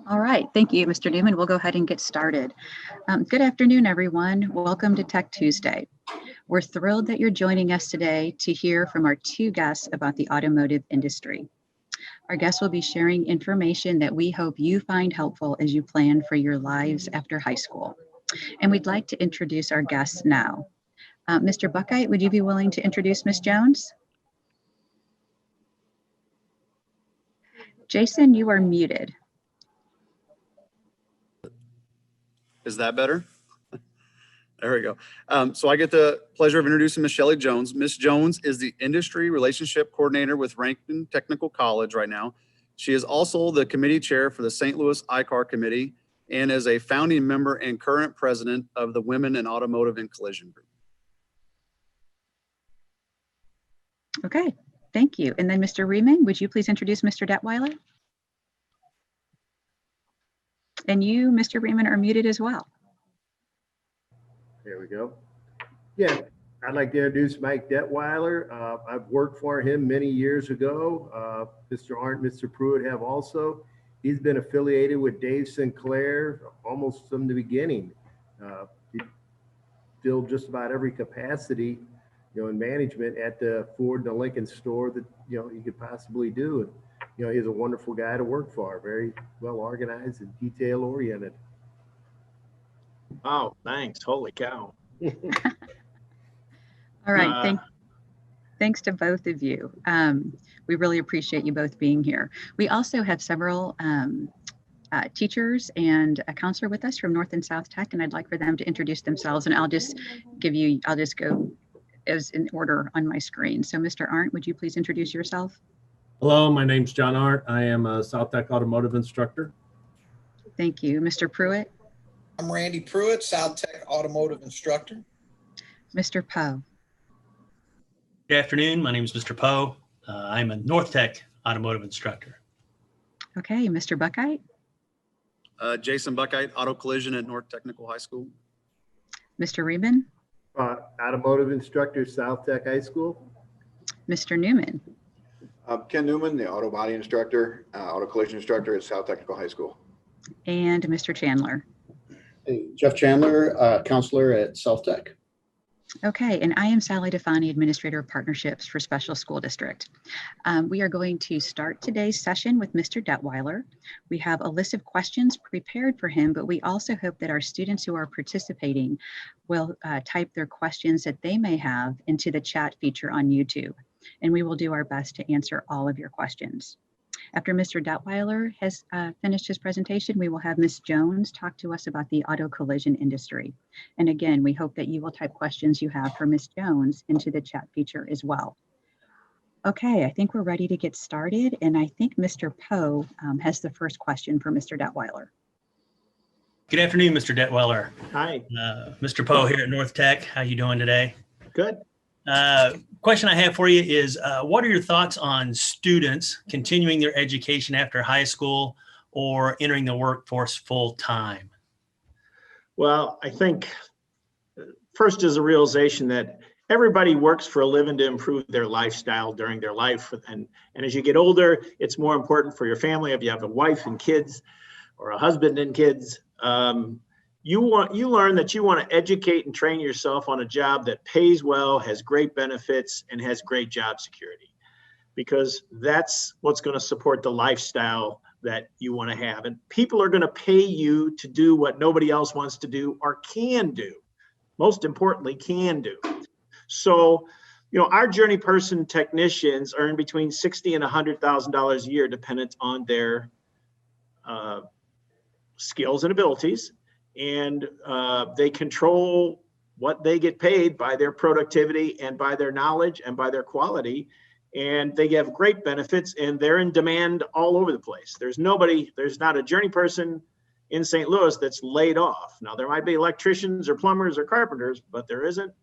All right, thank you, Mr. Newman. We'll go ahead and get started. Good afternoon, everyone. Welcome to Tech Tuesday. We're thrilled that you're joining us today to hear from our two guests about the automotive industry. Our guests will be sharing information that we hope you find helpful as you plan for your lives after high school. And we'd like to introduce our guests now. Mr. Buckite, would you be willing to introduce Ms. Jones? Jason, you are muted. Is that better? There we go. So I get the pleasure of introducing Ms. Shelley Jones. Ms. Jones is the Industry Relationship Coordinator with Rankin Technical College right now. She is also the committee chair for the St. Louis ICAR Committee and is a founding member and current president of the Women in Automotive and Collision Group. Okay, thank you. And then Mr. Riemann, would you please introduce Mr. Detweiler? And you, Mr. Riemann, are muted as well. There we go. Yeah, I'd like to introduce Mike Detweiler. I've worked for him many years ago. Mr. Arndt, Mr. Pruitt have also. He's been affiliated with Dave Sinclair almost from the beginning. He filled just about every capacity, in management at the Ford and the Lincoln store that, you could possibly do. And, he's a wonderful guy to work for, very well organized and detail oriented. Oh, thanks. Holy cow. All right, thanks to both of you. We really appreciate you both being here. We also have several teachers and a counselor with us from North and South Tech, and I'd like for them to introduce themselves, and I'll just go as in order on my screen. So Mr. Arndt, would you please introduce yourself? Hello, my name's John Arndt. I am a South Tech automotive instructor. Thank you. Mr. Pruitt? I'm Randy Pruitt, South Tech automotive instructor. Mr. Poe? Good afternoon. My name is Mr. Poe. I'm a North Tech automotive instructor. Okay, Mr. Buckite? Jason Buckite, Auto Collision at North Technical High School. Mr. Riemann? Automotive instructor, South Tech High School. Mr. Newman? Ken Newman, the auto body instructor, auto collision instructor at South Technical High School. And Mr. Chandler? Hey, Jeff Chandler, counselor at South Tech. Okay, and I am Sally Defani, Administrator of Partnerships for Special School District. We are going to start today's session with Mr. Detweiler. We have a list of questions prepared for him, but we also hope that our students who are participating will type their questions that they may have into the chat feature on YouTube, and we will do our best to answer all of your questions. After Mr. Detweiler has finished his presentation, we will have Ms. Jones talk to us about the auto collision industry. And again, we hope that you will type questions you have for Ms. Jones into the chat feature as well. Okay, I think we're ready to get started. And I think Mr. Poe has the first question for Mr. Detweiler. Good afternoon, Mr. Detweiler. Hi. Mr. Poe here at North Tech. How you doing today? Good. Question I have for you is, what are your thoughts on students continuing their education after high school or entering the workforce full time? Well, I think first is a realization that everybody works for a living to improve their lifestyle during their life. And as you get older, it's more important for your family. If you have a wife and kids or a husband and kids, you learn that you want to educate and train yourself on a job that pays well, has great benefits, and has great job security, because that's what's going to support the lifestyle that you want to have. And people are going to pay you to do what nobody else wants to do or can do. Most importantly, can do. So, our journey person technicians earn between $60,000 and $100,000 a year, dependent on their skills and abilities. And they control what they get paid by their productivity and by their knowledge and by their quality. And they have great benefits, and they're in demand all over the place. There's not a journey person in St. Louis that's laid off. Now, there might be electricians or plumbers or carpenters, but there isn't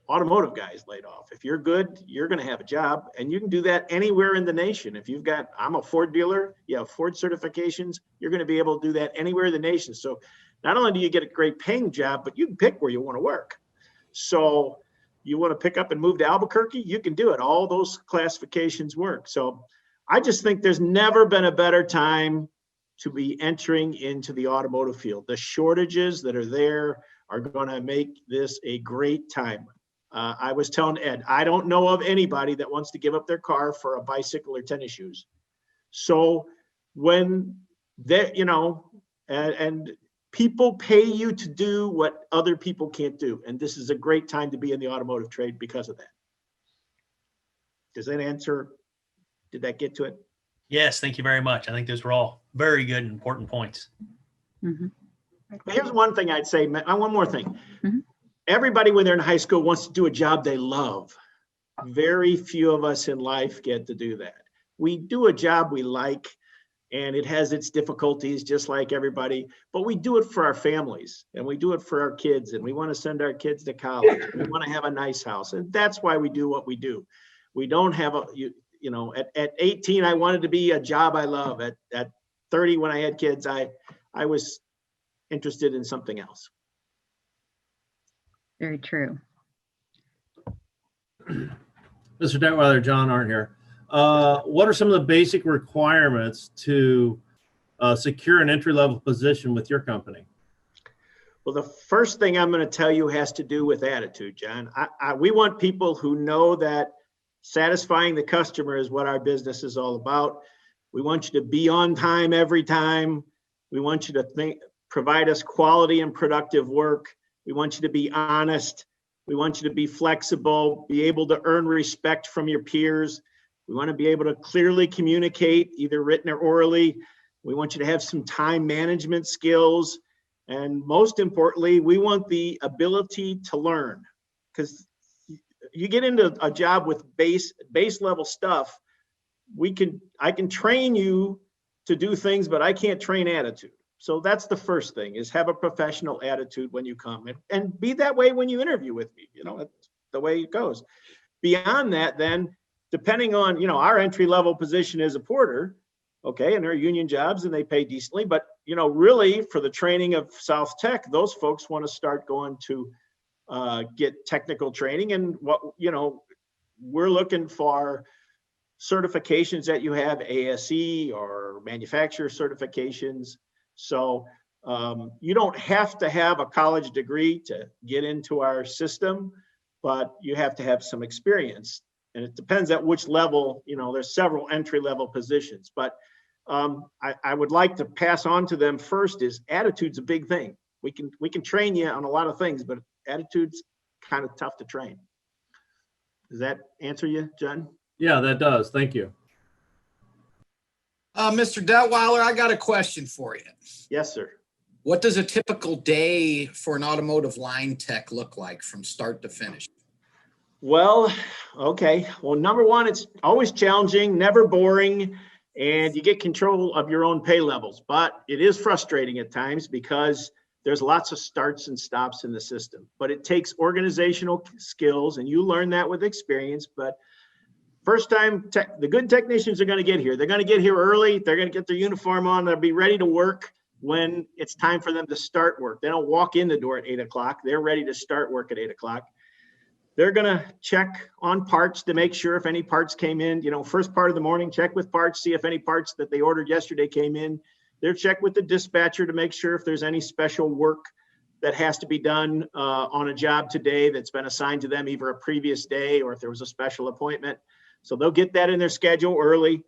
automotive guys laid off. If you're good, you're going to have a job, and you can do that anywhere in the nation. If I'm a Ford dealer, you have Ford certifications, you're going to be able to do that anywhere in the nation. So not only do you get a great paying job, but you can pick where you want to work. So you want to pick up and move to Albuquerque, you can do it. All those classifications work. So I just think there's never been a better time to be entering into the automotive field. The shortages that are there are going to make this a great time. I was telling Ed, I don't know of anybody that wants to give up their car for a bicycle or tennis shoes. So when they, and people pay you to do what other people can't do. And this is a great time to be in the automotive trade because of that. Does that answer? Did that get to it? Yes, thank you very much. I think those were all very good and important points. Mm-hmm. Here's one thing I'd say, one more thing. Mhm. Everybody when they're in high school wants to do a job they love. Very few of us in life get to do that. We do a job we like, and it has its difficulties just like everybody, but we do it for our families and we do it for our kids, and we want to send our kids to college. We want to have a nice house, and that's why we do what we do. We don't have at 18, I wanted to be a job I love. At 30, when I had kids, I was interested in something else. Very true. Mr. Detweiler, John Arndt here. What are some of the basic requirements to secure an entry-level position with your company? Well, the first thing I'm going to tell you has to do with attitude, John. We want people who know that satisfying the customer is what our business is all about. We want you to be on time every time. We want you to provide us quality and productive work. We want you to be honest. We want you to be flexible, be able to earn respect from your peers. We want to be able to clearly communicate, either written or orally. We want you to have some time management skills. And most importantly, we want the ability to learn, because you get into a job with base level stuff. I can train you to do things, but I can't train attitude. So that's the first thing, is have a professional attitude when you come, and be that way when you interview with me. That's the way it goes. Beyond that, then, depending on, our entry level position is a porter, okay, and they're union jobs and they pay decently, but, really for the training of South Tech, those folks want to start going to get technical training. And what, we're looking for certifications that you have, ASE or manufacturer certifications. So you don't have to have a college degree to get into our system, but you have to have some experience. And it depends at which level, there's several entry level positions, but I would like to pass on to them first is attitude's a big thing. We can train you on a lot of things, but attitude's kind of tough to train. Does that answer you, John? Yeah, that does. Thank you. Mr. Detweiler, I got a question for you. Yes, sir. What does a typical day for an automotive line tech look like from start to finish? Well, okay. Well, number one, it's always challenging, never boring, and you get control of your own pay levels. But it is frustrating at times because there's lots of starts and stops in the system. But it takes organizational skills, and you learn that with experience. But first time, the good technicians are going to get here. They're going to get here early. They're going to get their uniform on. They'll be ready to work when it's time for them to start work. They don't walk in the door at 8 o'clock. They're ready to start work at 8 o'clock. They're going to check on parts to make sure if any parts came in, first part of the morning, check with parts, see if any parts that they ordered yesterday came in. They'll check with the dispatcher to make sure if there's any special work that has to be done on a job today that's been assigned to them, either a previous day or if there was a special appointment. So they'll get that in their schedule early.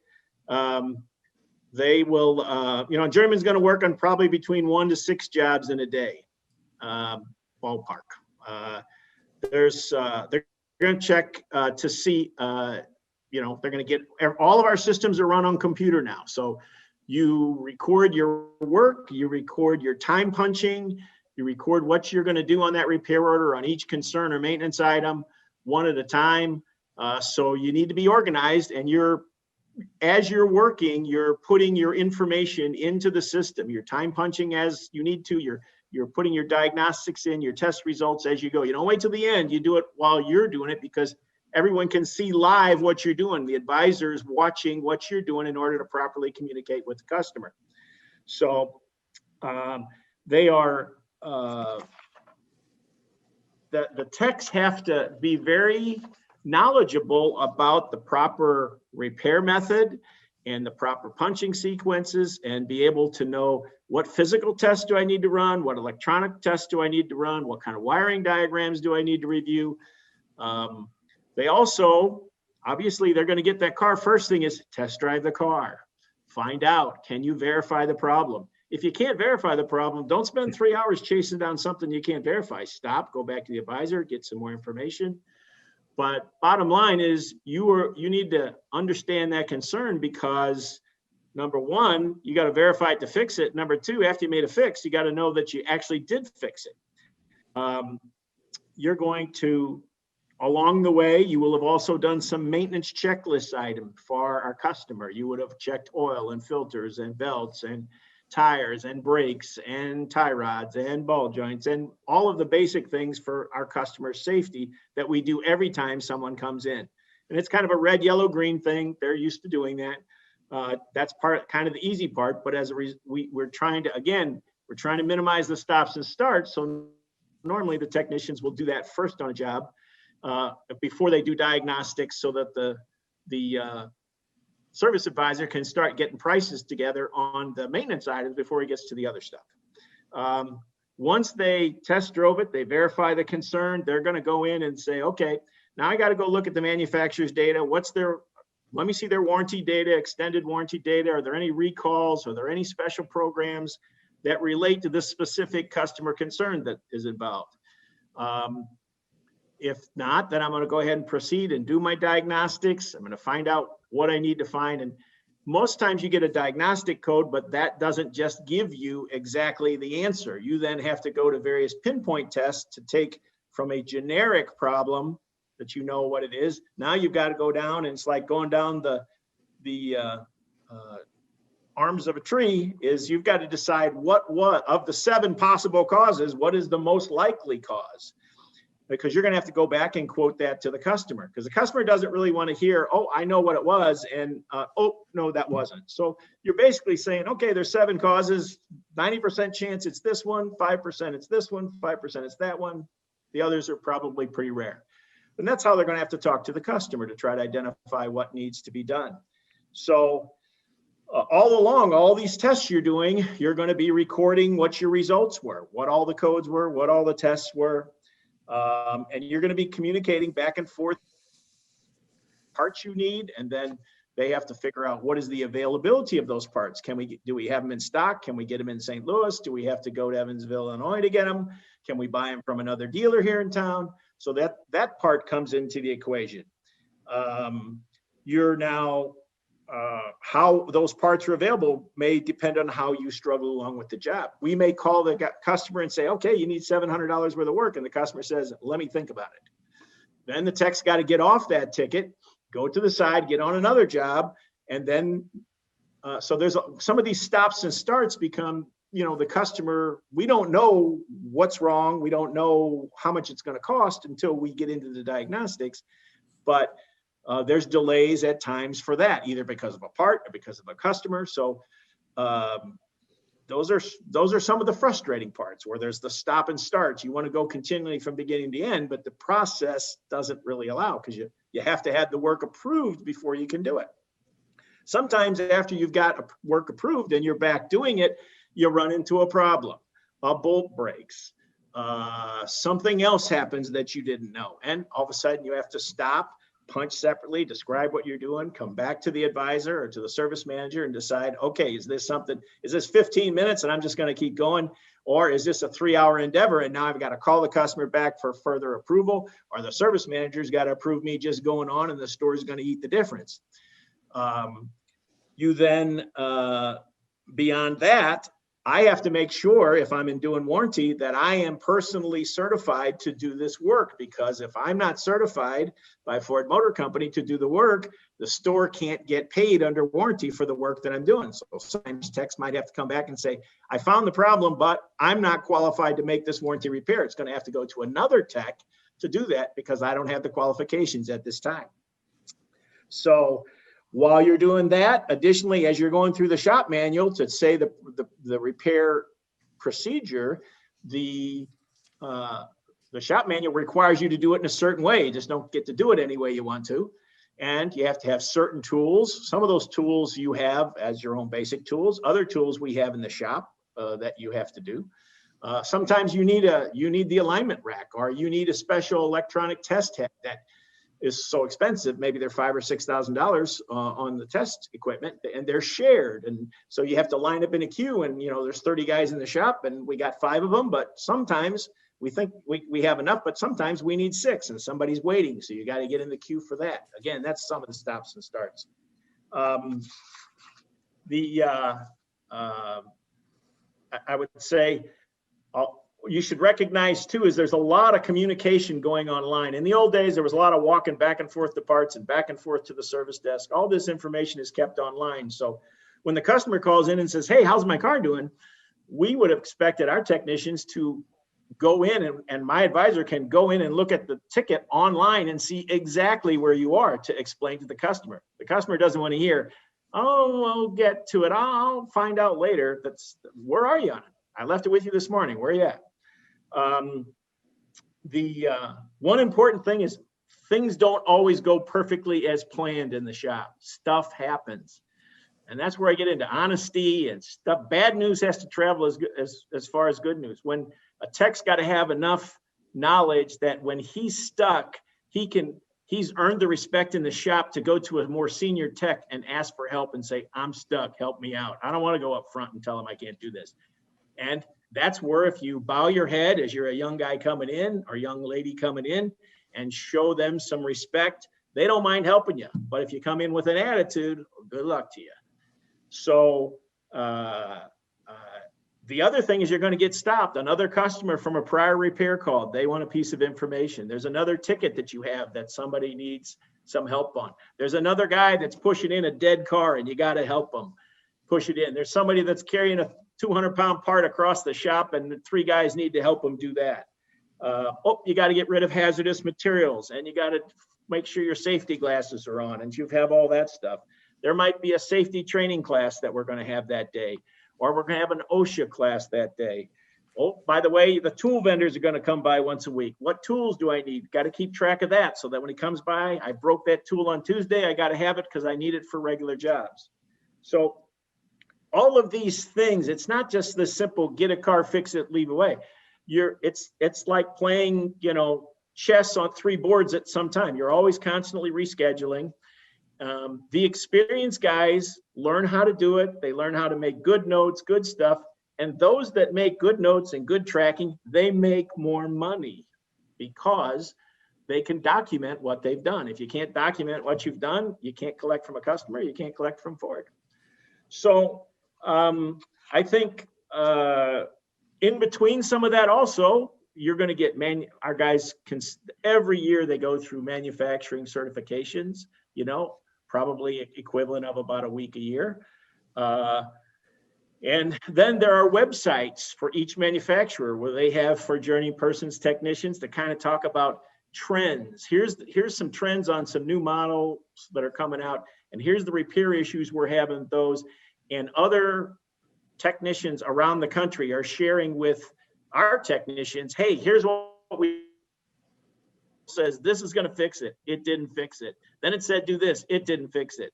They will, a journeyman's going to work on probably between 1 to 6 jobs in a day, ballpark. They're going to check to see, they're going to get, all of our systems are run on computer now. So you record your work, you record your time punching, you record what you're going to do on that repair order on each concern or maintenance item, one at a time. So you need to be organized, and as you're working, you're putting your information into the system. You're time punching as you need to. You're putting your diagnostics in, your test results as you go. You don't wait till the end. You do it while you're doing it, because everyone can see live what you're doing. The advisor is watching what you're doing in order to properly communicate with the customer. So they are, the techs have to be very knowledgeable about the proper repair method and the proper punching sequences, and be able to know what physical tests do I need to run, what electronic tests do I need to run, what kind of wiring diagrams do I need to review. They also, obviously, they're going to get that car. First thing is test drive the car. Find out, can you verify the problem? If you can't verify the problem, don't spend 3 hours chasing down something you can't verify. Stop, go back to the advisor, get some more information. But bottom line is you need to understand that concern, because number one, you got to verify it to fix it. Number two, after you made a fix, you got to know that you actually did fix it. You're going to, along the way, you will have also done some maintenance checklist item for our customer. You would have checked oil and filters and belts and tires and brakes and tie rods and ball joints and all of the basic things for our customer's safety that we do every time someone comes in. And it's kind of a red, yellow, green thing. They're used to doing that. That's kind of the easy part. But as a we're trying to minimize the stops and starts. So normally the technicians will do that first on a job before they do diagnostics, so that the service advisor can start getting prices together on the maintenance items before he gets to the other stuff. Once they test drove it, they verify the concern, they're going to go in and say, okay, now I got to go look at the manufacturer's data. Let me see their warranty data, extended warranty data. Are there any recalls? Are there any special programs that relate to this specific customer concern that is involved? If not, then I'm going to go ahead and proceed and do my diagnostics. I'm going to find out what I need to find. And most times you get a diagnostic code, but that doesn't just give you exactly the answer. You then have to go to various pinpoint tests to take from a generic problem that you know what it is. Now you've got to go down, and it's like going down the arms of a tree. Is you've got to decide what of the 7 possible causes, what is the most likely cause? Because you're going to have to go back and quote that to the customer, because the customer doesn't really want to hear, oh, I know what it was, and oh, no, that wasn't. So you're basically saying, okay, there's 7 causes, 90% chance it's this one, 5% it's this one, 5% it's that one. The others are probably pretty rare. And that's how they're going to have to talk to the customer to try to identify what needs to be done. So all along, all these tests you're doing, you're going to be recording what your results were, what all the codes were, what all the tests were. And you're going to be communicating back and forth parts you need, and then they have to figure out what is the availability of those parts. Do we have them in stock? Can we get them in St. Louis? Do we have to go to Evansville, Illinois to get them? Can we buy them from another dealer here in town? So that part comes into the equation. You're now how those parts are available may depend on how you struggle along with the job. We may call the customer and say, okay, you need $700 worth of work. And the customer says, let me think about it. Then the tech's got to get off that ticket, go to the side, get on another job. And then, so there's some of these stops and starts become, the customer, we don't know what's wrong. We don't know how much it's going to cost until we get into the diagnostics. But there's delays at times for that, either because of a part or because of a customer. So those are some of the frustrating parts, where there's the stop and starts. You want to go continually from beginning to end, but the process doesn't really allow, because you have to have the work approved before you can do it. Sometimes after you've got work approved and you're back doing it, you run into a problem. A bolt breaks. Something else happens that you didn't know. And all of a sudden you have to stop, punch separately, describe what you're doing, come back to the advisor or to the service manager and decide, okay, is this 15 minutes and I'm just going to keep going? Or is this a 3-hour endeavor and now I've got to call the customer back for further approval, or the service manager's got to approve me just going on and the store is going to eat the difference. You then, beyond that, I have to make sure, if I'm doing warranty, that I am personally certified to do this work, because if I'm not certified by Ford Motor Company to do the work, the store can't get paid under warranty for the work that I'm doing. So sometimes techs might have to come back and say, I found the problem, but I'm not qualified to make this warranty repair. It's going to have to go to another tech to do that because I don't have the qualifications at this time. So while you're doing that, additionally, as you're going through the shop manual to say the repair procedure, the shop manual requires you to do it in a certain way. You just don't get to do it any way you want to. And you have to have certain tools. Some of those tools you have as your own basic tools. Other tools we have in the shop that you have to do. Sometimes you need the alignment rack, or you need a special electronic test head that is so expensive. Maybe they're $5,000 or $6,000 on the test equipment, and they're shared. And so you have to line up in a queue, and there's 30 guys in the shop, and we got 5 of them. But sometimes we think we have enough, but sometimes we need 6, and somebody's waiting. So you got to get in the queue for that. Again, that's some of the stops and starts. I would say you should recognize too is there's a lot of communication going online. In the old days, there was a lot of walking back and forth to parts and back and forth to the service desk. All this information is kept online. So when the customer calls in and says, hey, how's my car doing? We would have expected our technicians to go in, and my advisor can go in and look at the ticket online and see exactly where you are to explain to the customer. The customer doesn't want to hear, oh, I'll get to it. I'll find out later. Where are you on it? I left it with you this morning. Where are you at? One important thing is things don't always go perfectly as planned in the shop. Stuff happens. And that's where I get into honesty and stuff. Bad news has to travel as far as good news. When a tech's got to have enough knowledge that when he's stuck, he's earned the respect in the shop to go to a more senior tech and ask for help and say, I'm stuck, help me out. I don't want to go up front and tell him I can't do this. And that's where if you bow your head as you're a young guy coming in or young lady coming in and show them some respect, they don't mind helping you. But if you come in with an attitude, good luck to you. So the other thing is you're going to get stopped. Another customer from a prior repair called. They want a piece of information. There's another ticket that you have that somebody needs some help on. There's another guy that's pushing in a dead car and you got to help them push it in. There's somebody that's carrying a 200-pound part across the shop and 3 guys need to help them do that. You got to get rid of hazardous materials and you got to make sure your safety glasses are on and you have all that stuff. There might be a safety training class that we're going to have that day, or we're going to have an OSHA class that day. Oh, by the way, the tool vendors are going to come by once a week. What tools do I need? Got to keep track of that so that when he comes by, I broke that tool on Tuesday. I got to have it because I need it for regular jobs. So all of these things, it's not just the simple get a car, fix it, leave away. It's like playing, chess on 3 boards at some time. You're always constantly rescheduling. The experienced guys learn how to do it. They learn how to make good notes, good stuff. And those that make good notes and good tracking, they make more money because they can document what they've done. If you can't document what you've done, you can't collect from a customer, you can't collect from Ford. So I think in between some of that also, you're going to get our guys every year they go through manufacturing certifications, probably equivalent of about a week a year. And then there are websites for each manufacturer where they have for journeyman persons technicians to kind of talk about trends. Here's some trends on some new models that are coming out, and here's the repair issues we're having with those. And other technicians around the country are sharing with our technicians, hey, here's what we says, this is going to fix it. It didn't fix it. Then it said, do this. It didn't fix it.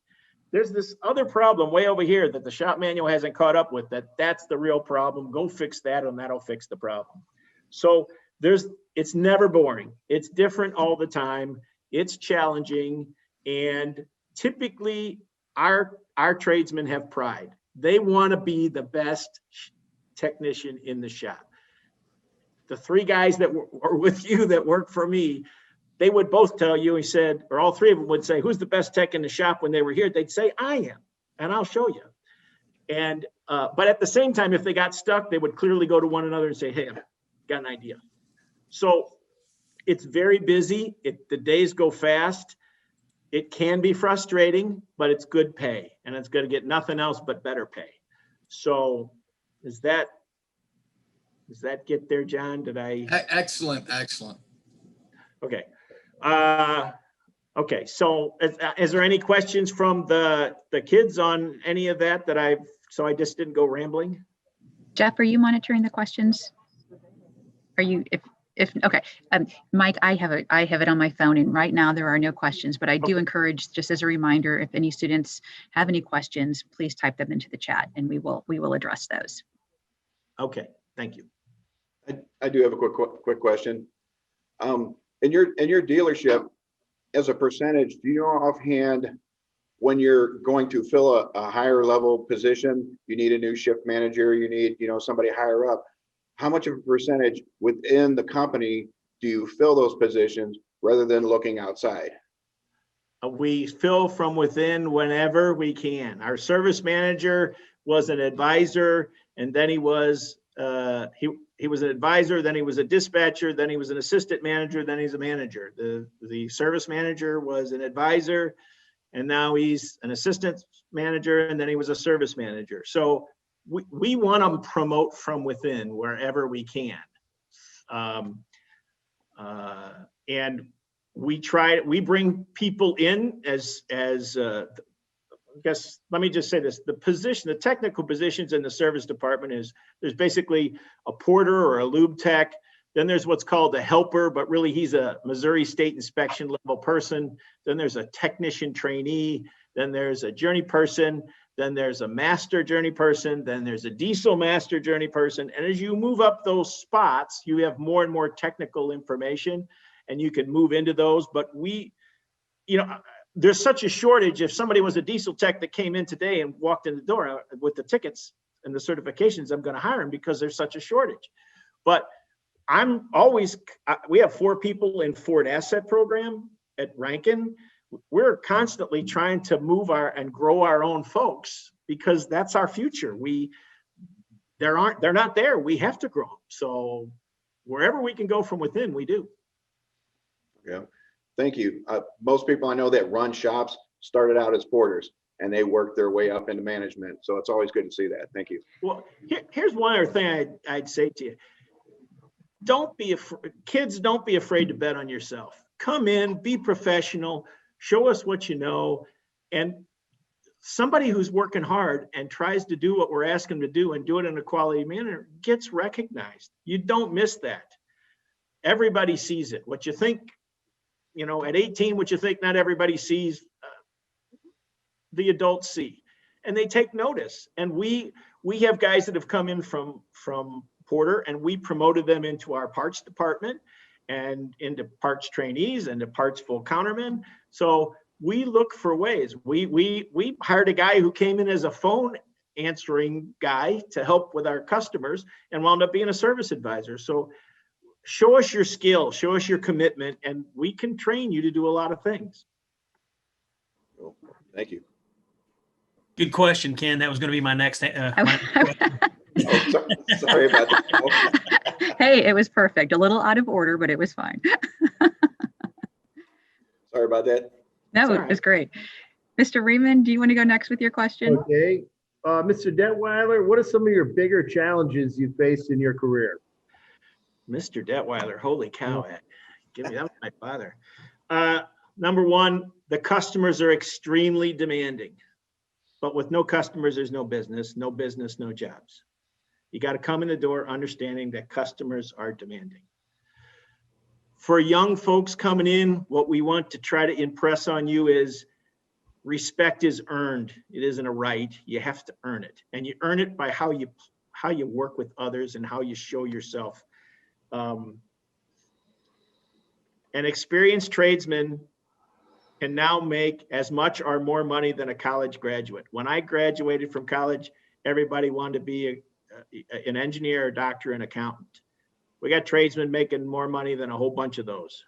There's this other problem way over here that the shop manual hasn't caught up with. That's the real problem. Go fix that and that'll fix the problem. So it's never boring. It's different all the time. It's challenging. And typically our tradesmen have pride. They want to be the best technician in the shop. The 3 guys that were with you that work for me, they would both tell you, he said, or all 3 of them would say, who's the best tech in the shop when they were here? They'd say, I am, and I'll show you. And, but at the same time, if they got stuck, they would clearly go to one another and say, hey, I've got an idea. So it's very busy. The days go fast. It can be frustrating, but it's good pay and it's going to get nothing else but better pay. So does that get there, John? Did I? Excellent. Okay. Okay. So is there any questions from the kids on any of that so I just didn't go rambling? Jeff, are you monitoring the questions? Okay, Mike, I have it on my phone, and right now there are no questions, but I do encourage, just as a reminder, if any students have any questions, please type them into the chat, and we will address those. Okay, thank you. I do have a quick question. In your dealership, as a percentage, do you know offhand when you're going to fill a higher level position, you need a new shift manager, you need, somebody higher up, how much of a percentage within the company do you fill those positions rather than looking outside? We fill from within whenever we can. Our service manager was an advisor, and then he was he was an advisor, then he was a dispatcher, then he was an assistant manager, then he's a manager. The service manager was an advisor, and now he's an assistant manager, and then he was a service manager. So we want to promote from within wherever we can. And we bring people in as I guess, let me just say this, the technical positions in the service department there's basically a porter or a lube tech. Then there's what's called a helper, but really he's a Missouri State inspection level person. Then there's a technician trainee. Then there's a journey person. Then there's a master journey person. Then there's a diesel master journey person. And as you move up those spots, you have more and more technical information, and you can move into those. But there's such a shortage. If somebody was a diesel tech that came in today and walked in the door with the tickets and the certifications, I'm going to hire him because there's such a shortage. But we have 4 people in Ford Asset Program at Rankin. We're constantly trying to move and grow our own folks because that's our future. They're not there. We have to grow. So wherever we can go from within, we do. Yeah. Thank you. Most people I know that run shops started out as porters and they worked their way up into management. So it's always good to see that. Thank you. Well, here's one other thing I'd say to you. Kids, don't be afraid to bet on yourself. Come in, be professional, show us what you know. And somebody who's working hard and tries to do what we're asking them to do and do it in a quality manner gets recognized. You don't miss that. Everybody sees it. What you think, at 18, what you think not everybody sees, the adults see, and they take notice. And we have guys that have come in from Porter, and we promoted them into our parts department and into parts trainees and to parts full countermen. So we look for ways. We hired a guy who came in as a phone answering guy to help with our customers and wound up being a service advisor. So show us your skill, show us your commitment, and we can train you to do a lot of things. Cool. Thank you. Good question, Ken. That was going to be my next question. Sorry about that. Hey, it was perfect. A little out of order, but it was fine. Sorry about that. No, it was great. Mr. Riemann, do you want to go next with your question? Okay. Mr. Detweiler, what are some of your bigger challenges you faced in your career? Mr. Detweiler, holy cow. Give me that was my father. Number one, the customers are extremely demanding. But with no customers, there's no business, no jobs. You got to come in the door understanding that customers are demanding. For young folks coming in, what we want to try to impress on you is respect is earned. It isn't a right. You have to earn it. And you earn it by how you work with others and how you show yourself. An experienced tradesman can now make as much or more money than a college graduate. When I graduated from college, everybody wanted to be an engineer, a doctor, an accountant. We got tradesmen making more money than a whole bunch of those.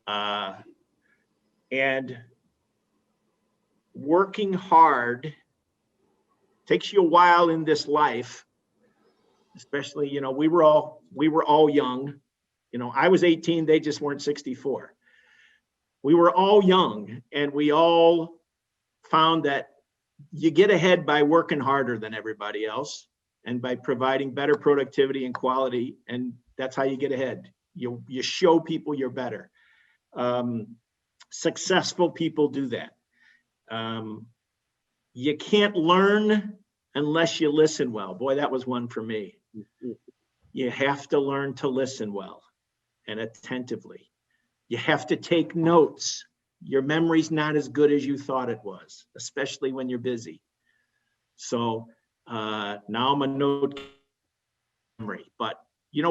And working hard takes you a while in this life, especially, we were all young. I was 18, they just weren't 64. We were all young, and we all found that you get ahead by working harder than everybody else and by providing better productivity and quality. And that's how you get ahead. You show people you're better. Successful people do that. You can't learn unless you listen well. Boy, that was one for me. You have to learn to listen well. and attentively. You have to take notes. Your memory's not as good as you thought it was, especially when you're busy. So now I'm a note memory, but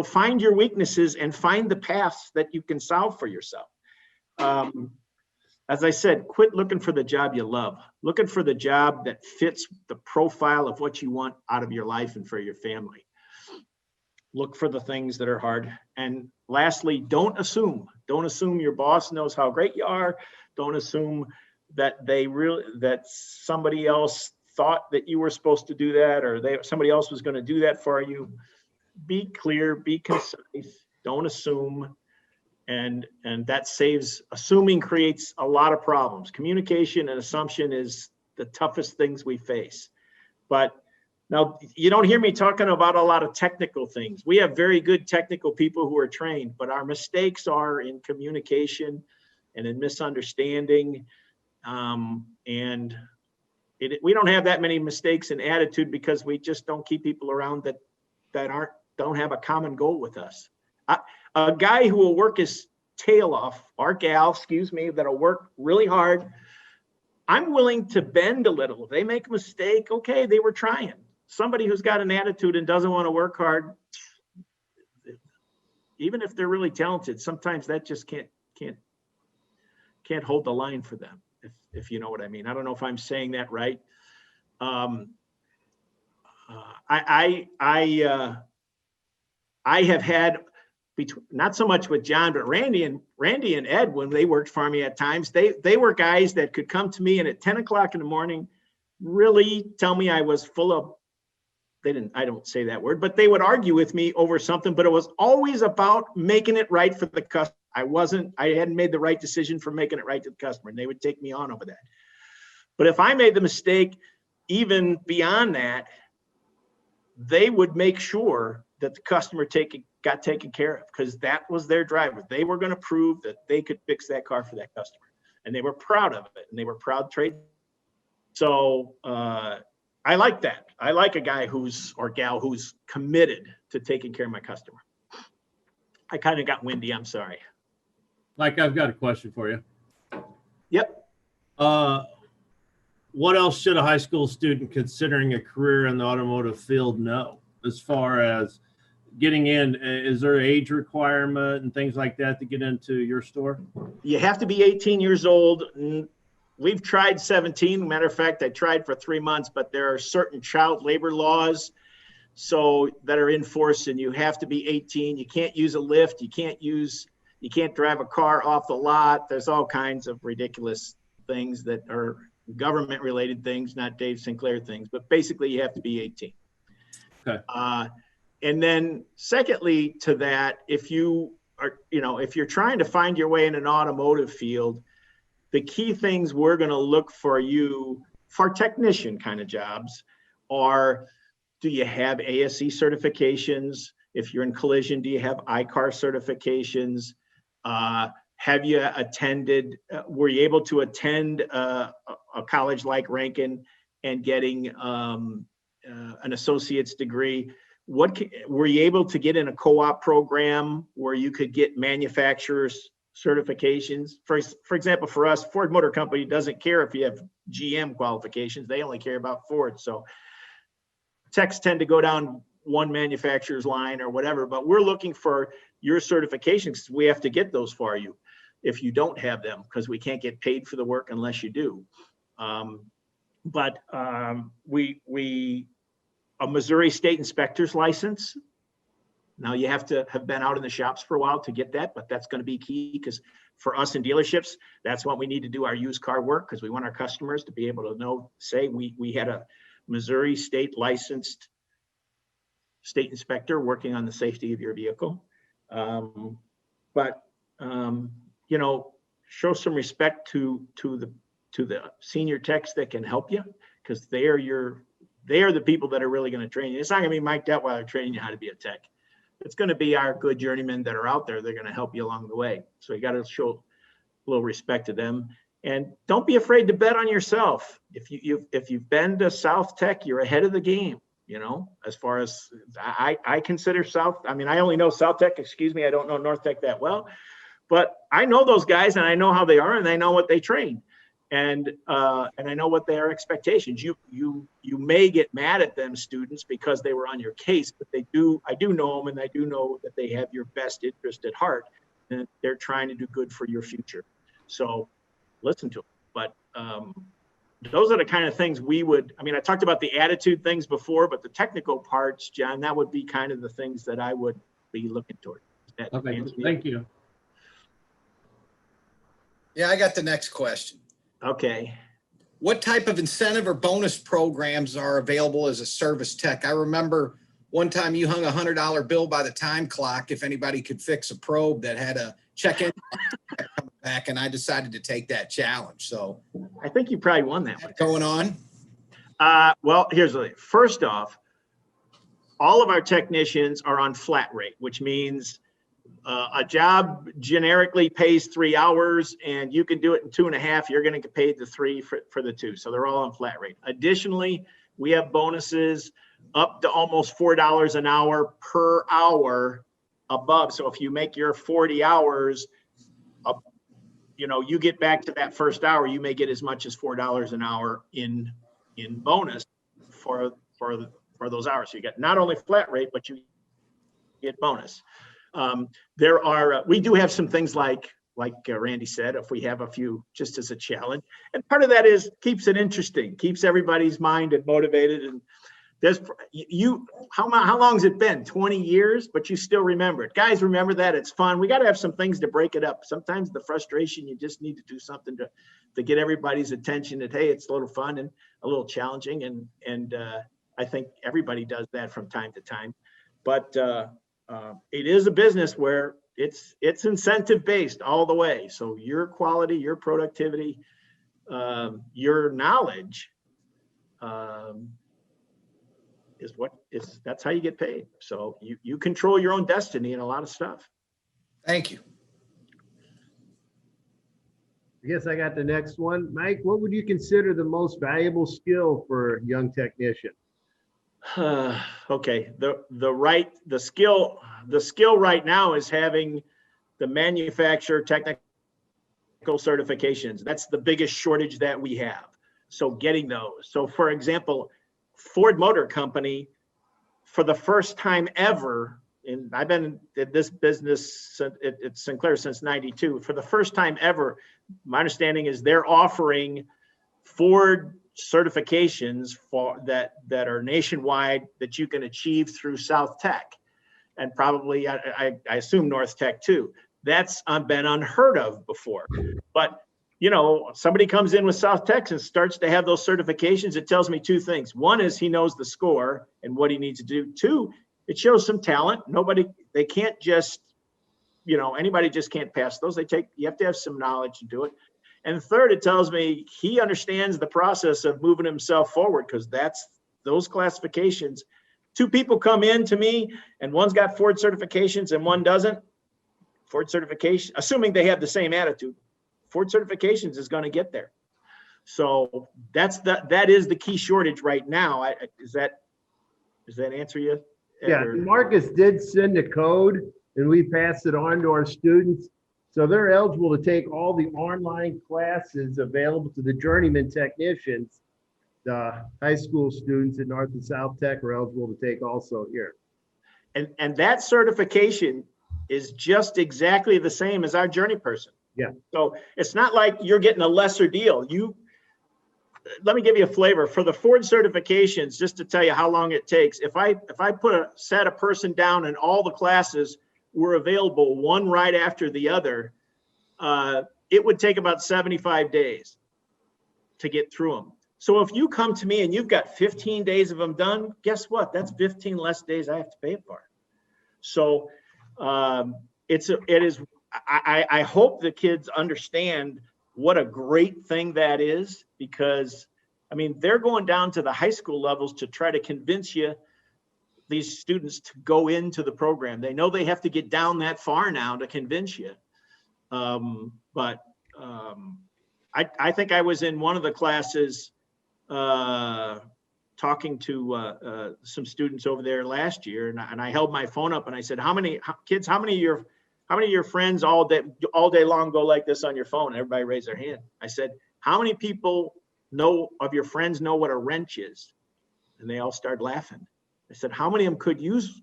find your weaknesses and find the paths that you can solve for yourself. As I said, quit looking for the job you love. Looking for the job that fits the profile of what you want out of your life and for your family. Look for the things that are hard. And lastly, don't assume. Don't assume your boss knows how great you are. Don't assume that that somebody else thought that you were supposed to do that, or somebody else was going to do that for you. Be clear, be concise, don't assume. And that assuming creates a lot of problems. Communication and assumption is the toughest things we face. But now you don't hear me talking about a lot of technical things. We have very good technical people who are trained, but our mistakes are in communication and in misunderstanding. We don't have that many mistakes in attitude because we just don't keep people around that don't have a common goal with us. A guy who will work his tail off, or gal, that'll work really hard. I'm willing to bend a little. If they make a mistake, okay, they were trying. Somebody who's got an attitude and doesn't want to work hard, even if they're really talented, sometimes that just can't hold the line for them, if you know what I mean. I don't know if I'm saying that right. I have had, not so much with John, but Randy and Ed, when they worked for me at times, they were guys that could come to me and at 10 o'clock in the morning, really tell me I was full of, I don't say that word, but they would argue with me over something, but it was always about making it right for the customer. I hadn't made the right decision for making it right to the customer, and they would take me on over that. But if I made the mistake, even beyond that, they would make sure that the customer got taken care of, because that was their driver. They were going to prove that they could fix that car for that customer, and they were proud of it, and they were proud trade. So I like that. I like a guy or gal who's committed to taking care of my customer. I kind of got windy. I'm sorry. Mike, I've got a question for you. Yep. What else should a high school student considering a career in the automotive field know as far as getting in? Is there an age requirement and things like that to get into your store? You have to be 18 years old. We've tried 17. Matter of fact, I tried for 3 months, but there are certain child labor laws that are in force, and you have to be 18. You can't use a lift. You can't drive a car off the lot. There's all kinds of ridiculous things that are government related things, not Dave Sinclair things, but basically you have to be 18. Okay. And then secondly to that, if you're trying to find your way in an automotive field, the key things we're going to look for you for technician kind of jobs are, do you have ASE certifications? If you're in collision, do you have ICAR certifications? Have you were you able to attend a college like Rankin and getting an associate's degree? Were you able to get in a co-op program where you could get manufacturer's certifications? For example, for us, Ford Motor Company doesn't care if you have GM qualifications. They only care about Ford. So techs tend to go down one manufacturer's line or whatever, but we're looking for your certifications. We have to get those for you if you don't have them, because we can't get paid for the work unless you do. A Missouri State Inspector's license. Now you have to have been out in the shops for a while to get that, but that's going to be key, because for us in dealerships, that's what we need to do our used car work, because we want our customers to be able to say we had a Missouri State licensed state inspector working on the safety of your vehicle. Show some respect to the senior techs that can help you, because they are the people that are really going to train you. It's not going to be Mike Detweiler training you how to be a tech. It's going to be our good journeymen that are out there. They're going to help you along the way. So you got to show a little respect to them, and don't be afraid to bet on yourself. If you've been to South Tech, you're ahead of the game. you know, as far as I consider I mean, I only know South Tech, excuse me, I don't know North Tech that well, but I know those guys and I know how they are and I know what they train. And I know what their expectations. You may get mad at them, students, because they were on your case, but I do know them, and I do know that they have your best interest at heart, and they're trying to do good for your future. So listen to them. But those are the kind of things I talked about the attitude things before, but the technical parts, John, that would be kind of the things that I would be looking toward. Okay, thank you. Yeah, I got the next question. Okay. What type of incentive or bonus programs are available as a service tech? I remember one time you hung $100 bill by the time clock if anybody could fix a probe that had a check-in coming back, and I decided to take that challenge. So I think you probably won that one. Going on? Well, here's the thing. First off, all of our technicians are on flat rate, which means a job generically pays 3 hours and you can do it in 2.5. You're going to get paid the 3 for the 2. So they're all on flat rate. Additionally, we have bonuses up to almost $4 an hour per hour above. So if you make your 40 hours, you get back to that first hour, you may get as much as $4 an hour in bonus for those hours. So you get not only flat rate, but you get bonus. We do have some things like Randy said, if we have a few just as a challenge, and part of that is keeps it interesting, keeps everybody's mind and motivated. And there's how long has it been? 20 years, but you still remember it. Guys, remember that. It's fun. We got to have some things to break it up. Sometimes the frustration, you just need to do something to get everybody's attention that, hey, it's a little fun and a little challenging. And I think everybody does that from time to time. But it is a business where it's incentive based all the way. So your quality, your productivity, your knowledge that's how you get paid. So you control your own destiny in a lot of stuff. Thank you. I guess I got the next one. Mike, what would you consider the most valuable skill for a young technician? Okay, the skill right now is having the manufacturer technical certifications. That's the biggest shortage that we have. So getting those. So for example, Ford Motor Company, for the first time ever, and I've been in this business at Sinclair since '92. For the first time ever, my understanding is they're offering Ford certifications for that are nationwide that you can achieve through South Tech, and probably I assume North Tech too. That's been unheard of before. But somebody comes in with South Tech and starts to have those certifications. It tells me 2 things. One is he knows the score and what he needs to do. 2, it shows some talent. They can't just, anybody just can't pass those. You have to have some knowledge to do it. And 3rd, it tells me he understands the process of moving himself forward, because those classifications. 2 people come in to me and one's got Ford certifications and one doesn't. Ford certification, assuming they have the same attitude, Ford certifications is going to get there. So that is the key shortage right now. Does that answer you? Yeah, Marcus did send a code and we passed it on to our students. So they're eligible to take all the online classes available to the journeyman technicians. The high school students at North and South Tech are eligible to take also here. And that certification is just exactly the same as our journey person. Yeah. So it's not like you're getting a lesser deal. Let me give you a flavor for the Ford certifications, just to tell you how long it takes. If I sat a person down and all the classes were available one right after the other, it would take about 75 days to get through them. So if you come to me and you've got 15 days of them done, guess what? That's 15 less days I have to pay for. So it is. I hope the kids understand what a great thing that is, because they're going down to the high school levels to try to convince these students to go into the program. They know they have to get down that far now to convince you. But I think I was in one of the classes talking to some students over there last year, and I held my phone up and I said, how many of your friends all day long go like this on your phone? Everybody raised their hand. I said, how many people of your friends know what a wrench is? And they all started laughing. I said, how many of them could use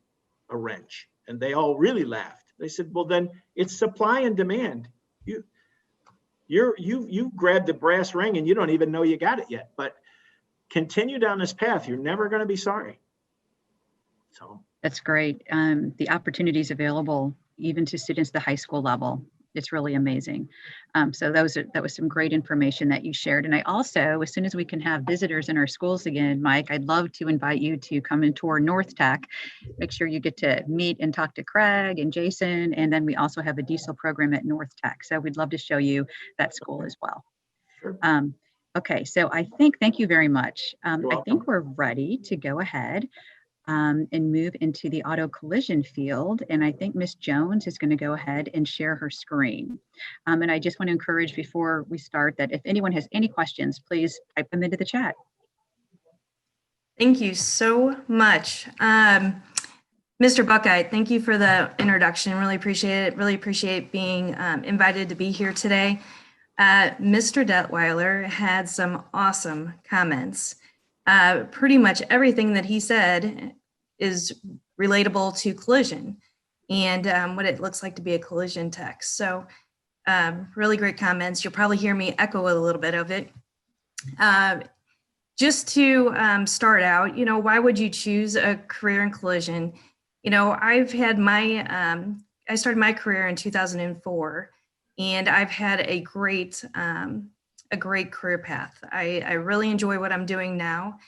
a wrench? And they all really laughed. They said, well, then it's supply and demand. You grabbed the brass ring and you don't even know you got it yet, but continue down this path. You're never going to be sorry. So that's great. The opportunities available even to students at the high school level, it's really amazing. So that was some great information that you shared. And I also, as soon as we can have visitors in our schools again, Mike, I'd love to invite you to come and tour North Tech. Make sure you get to meet and talk to Craig and Jason. And then we also have a diesel program at North Tech. So we'd love to show you that school as well. Sure. Okay, so thank you very much. I think we're ready to go ahead and move into the auto collision field. And I think Ms. Jones is going to go ahead and share her screen. And I just want to encourage before we start that if anyone has any questions, please type them into the chat. Thank you so much. Mr. Buckeye, thank you for the introduction. Really appreciate it. Really appreciate being invited to be here today. Mr. Detweiler had some awesome comments. Pretty much everything that he said is relatable to collision and what it looks like to be a collision tech. So really great comments. You'll probably hear me echo a little bit of it. Just to start out, why would you choose a career in collision? I've had I started my career in 2004, and I've had a great career path. I really enjoy what I'm doing now.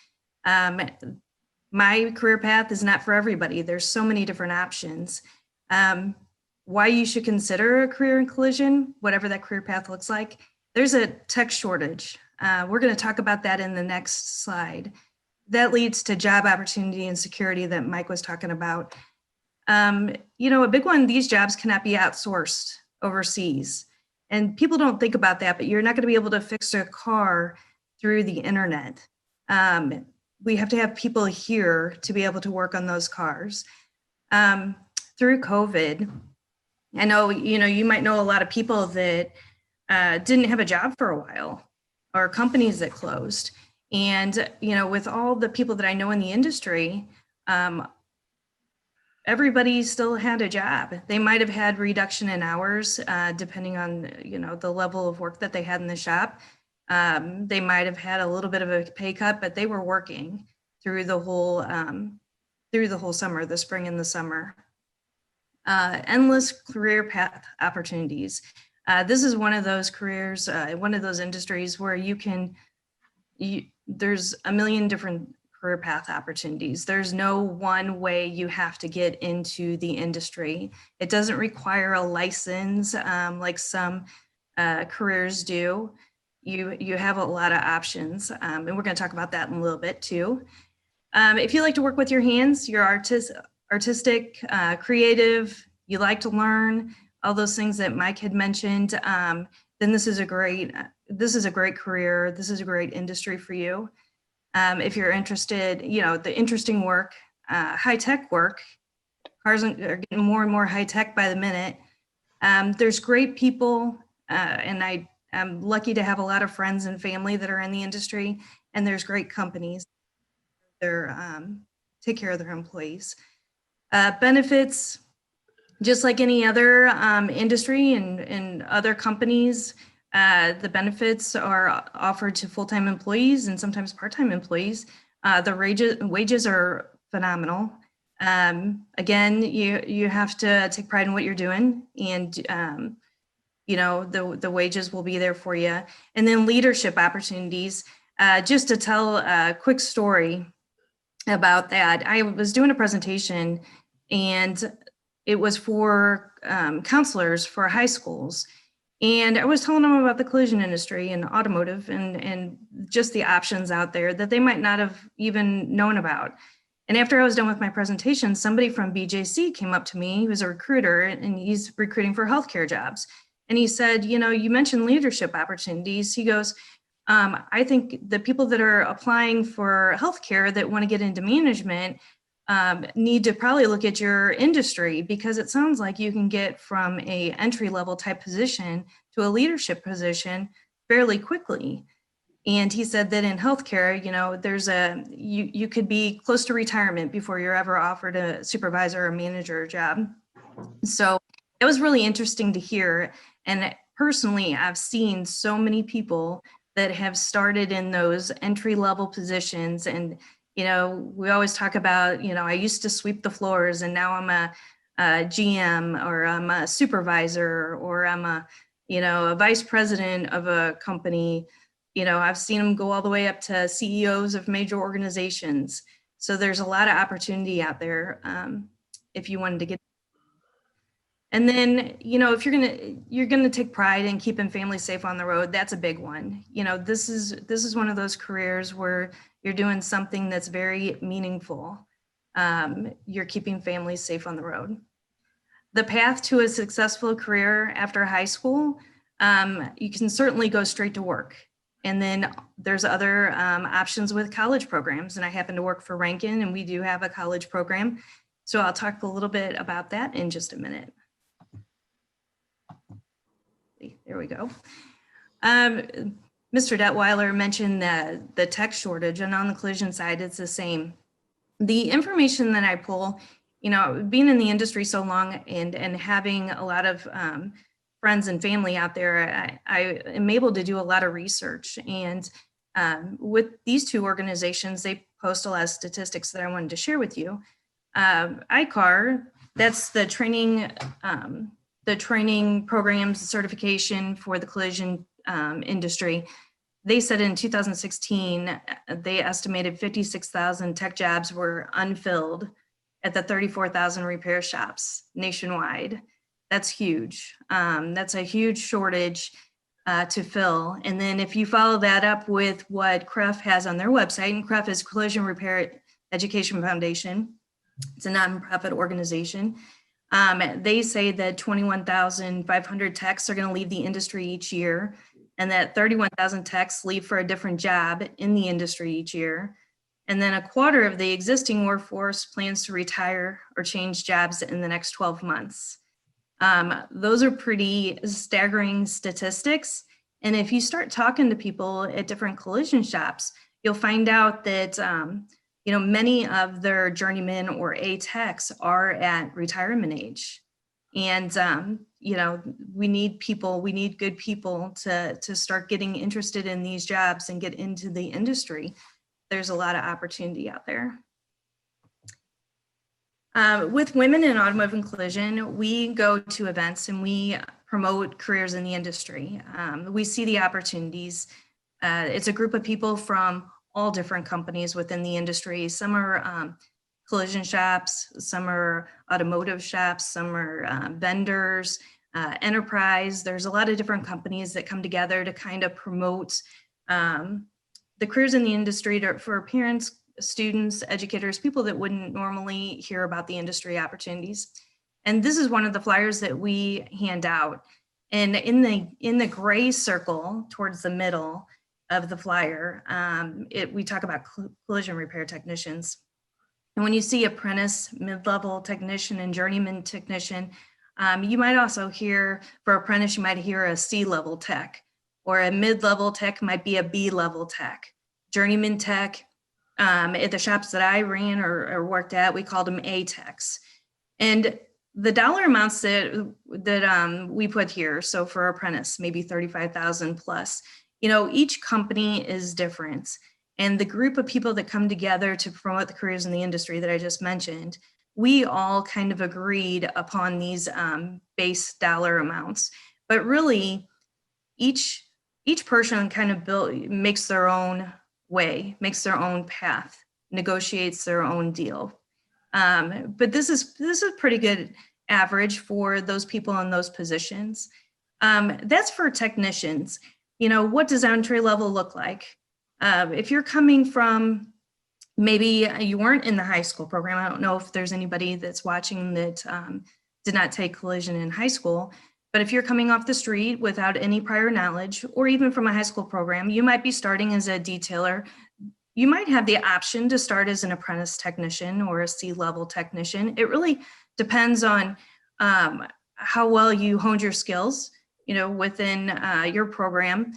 My career path is not for everybody. There's so many different options. Why you should consider a career in collision, whatever that career path looks like. There's a tech shortage. We're going to talk about that in the next slide. That leads to job opportunity and security that Mike was talking about. A big one, these jobs cannot be outsourced overseas. And people don't think about that, but you're not going to be able to fix a car through the internet. We have to have people here to be able to work on those cars. Through COVID, I know, you might know a lot of people that didn't have a job for a while, or companies that closed. And, with all the people that I know in the industry, everybody still had a job. They might have had reduction in hours, depending on, the level of work that they had in the shop. They might have had a little bit of a pay cut, but they were working through the whole summer, the spring and the summer. Endless career path opportunities. This is one of those careers, one of those industries where there's a million different career path opportunities. There's no one way you have to get into the industry. It doesn't require a license like some careers do. You have a lot of options, and we're going to talk about that in a little bit too. If you like to work with your hands, you're artistic, creative, you like to learn, all those things that Mike had mentioned, then this is a great career. This is a great industry for you. If you're interested, the interesting work, high-tech work, cars are getting more and more high-tech by the minute. There's great people, and I'm lucky to have a lot of friends and family that are in the industry, and there's great companies that take care of their employees. Benefits, just like any other industry and other companies, the benefits are offered to full-time employees and sometimes part-time employees. The wages are phenomenal. Again, you have to take pride in what you're doing, and the wages will be there for you. And then leadership opportunities. Just to tell a quick story about that, I was doing a presentation, and it was for counselors for high schools. And I was telling them about the collision industry and automotive and just the options out there that they might not have even known about. And after I was done with my presentation, somebody from BJC came up to me. He was a recruiter, and he's recruiting for healthcare jobs. And he said, you mentioned leadership opportunities. He goes, I think the people that are applying for healthcare that want to get into management need to probably look at your industry, because it sounds like you can get from a entry-level type position to a leadership position fairly quickly. And he said that in healthcare, you know, you could be close to retirement before you're ever offered a supervisor or manager job. So it was really interesting to hear. And personally, I've seen so many people that have started in those entry-level positions. And, you know, we always talk about, you know, I used to sweep the floors and now I'm a GM, or I'm a supervisor, or I'm a vice president of a company. You know, I've seen them go all the way up to CEOs of major organizations. So there's a lot of opportunity out there if you wanted to get. And then, you know, if you're gonna take pride in keeping families safe on the road, that's a big one. You know, this is one of those careers where you're doing something that's very meaningful. You're keeping families safe on the road. The path to a successful career after high school, you can certainly go straight to work. And then there's other options with college programs. And I happen to work for Rankin, and we do have a college program. So I'll talk a little bit about that in just a minute. There we go. Mr. Detweiler mentioned the tech shortage, and on the collision side, it's the same. The information that I pull, you know, being in the industry so long and having a lot of friends and family out there, I am able to do a lot of research. And with these two organizations, they post a lot of statistics that I wanted to share with you. ICAR, that's the training programs, certification for the collision industry. They said in 2016, they estimated 56,000 tech jobs were unfilled at the 34,000 repair shops nationwide. That's huge. That's a huge shortage to fill. And then if you follow that up with what CREF has on their website, and CREF is Collision Repair Education Foundation. It's a nonprofit organization. They say that 21,500 techs are going to leave the industry each year, and that 31,000 techs leave for a different job in the industry each year. And then a quarter of the existing workforce plans to retire or change jobs in the next 12 months. Those are pretty staggering statistics. And if you start talking to people at different collision shops, you'll find out that you know, many of their journeymen or A techs are at retirement age. And you know, we need good people to start getting interested in these jobs and get into the industry. There's a lot of opportunity out there. With women in automotive and collision, we go to events and we promote careers in the industry. We see the opportunities. It's a group of people from all different companies within the industry. Some are collision shops, some are automotive shops, some are vendors, enterprise. There's a lot of different companies that come together to kind of promote the careers in the industry for parents, students, educators, people that wouldn't normally hear about the industry opportunities. And this is one of the flyers that we hand out. And in the gray circle towards the middle of the flyer, we talk about collision repair technicians. And when you see apprentice, mid-level technician, and journeyman technician, you might also hear, for apprentice, you might hear a C-level tech, or a mid-level tech might be a B-level tech. Journeyman tech, at the shops that I ran or worked at, we called them A techs. And the dollar amounts that we put here, so for apprentice, maybe 35,000 plus, you know, each company is different. And the group of people that come together to promote the careers in the industry that I just mentioned, we all kind of agreed upon these base dollar amounts. But really, each person kind of makes their own way, makes their own path, negotiates their own deal. But this is pretty good average for those people in those positions. That's for technicians. You know, what does entry level look like? If you're coming from, maybe you weren't in the high school program. I don't know if there's anybody that's watching that did not take collision in high school, But if you're coming off the street without any prior knowledge, or even from a high school program, you might be starting as a detailer. You might have the option to start as an apprentice technician or a C-level technician. It really depends on how well you honed your skills, within your program.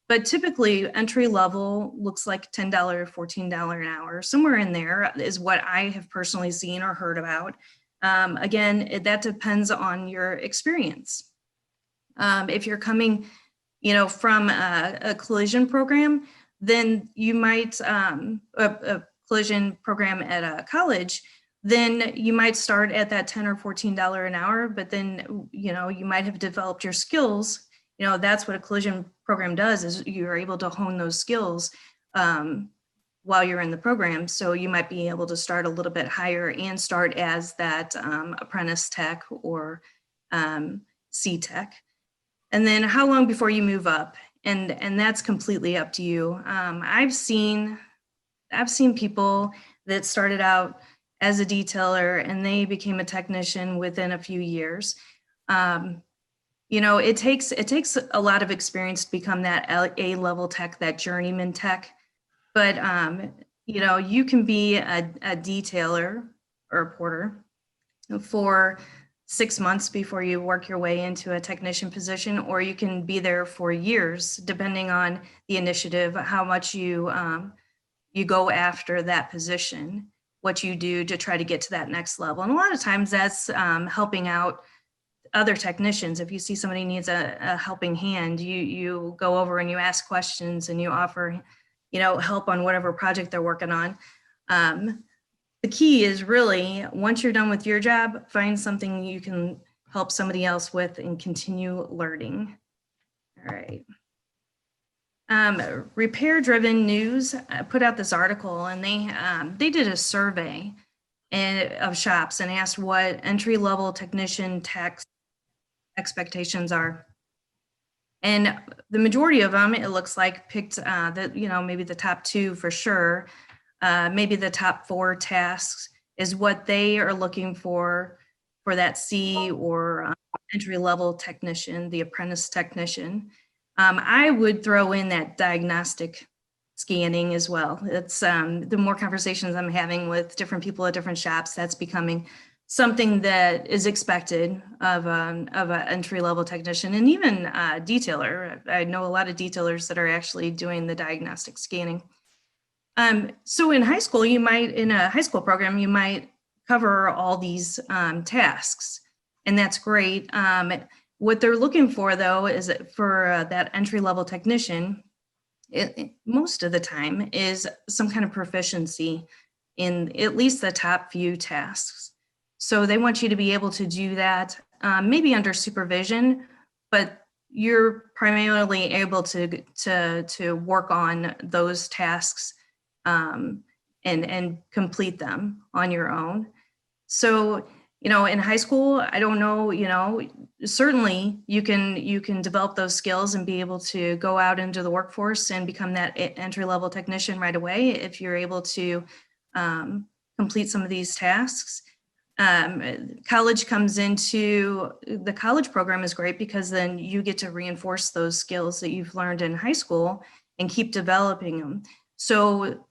But typically entry level looks like $10, $14 an hour, somewhere in there is what I have personally seen or heard about. Again, that depends on your experience. If you're coming, from a collision program, then you might, a collision program at a college, then you might start at that $10 or $14 an hour, but then, you might have developed your skills. That's what a collision program does, is you're able to hone those skills while you're in the program. So you might be able to start a little bit higher and start as that apprentice tech or C-tech. And then how long before you move up? And that's completely up to you. I've seen people that started out as a detailer and they became a technician within a few years. It takes a lot of experience to become that A-level tech, that journeyman tech. But you can be a detailer or a porter for 6 months before you work your way into a technician position, or you can be there for years, depending on the initiative, how much you go after that position, what you do to try to get to that next level. And a lot of times that's helping out other technicians. If you see somebody needs a helping hand, you go over and you ask questions and you offer, help on whatever project they're working on. The key is really, once you're done with your job, find something you can help somebody else with and continue learning. All right. Repair Driven News put out this article, and they did a survey of shops and asked what entry-level technician tech expectations are. And the majority of them, it looks like, picked maybe the top 2 for sure. Maybe the top 4 tasks is what they are looking for that C or entry-level technician, the apprentice technician. I would throw in that diagnostic scanning as well. It's the more conversations I'm having with different people at different shops, that's becoming something that is expected of an entry-level technician, and even a detailer. I know a lot of detailers that are actually doing the diagnostic scanning. So in high school, in a high school program, you might cover all these tasks, and that's great. What they're looking for, though, is for that entry-level technician, most of the time, is some kind of proficiency in at least the top few tasks. So they want you to be able to do that, maybe under supervision, but you're primarily able to work on those tasks and complete them on your own. So, in high school, I don't know, certainly you can develop those skills and be able to go out into the workforce and become that entry-level technician right away if you're able to complete some of these tasks. College comes into, the college program is great because then you get to reinforce those skills that you've learned in high school and keep developing them. So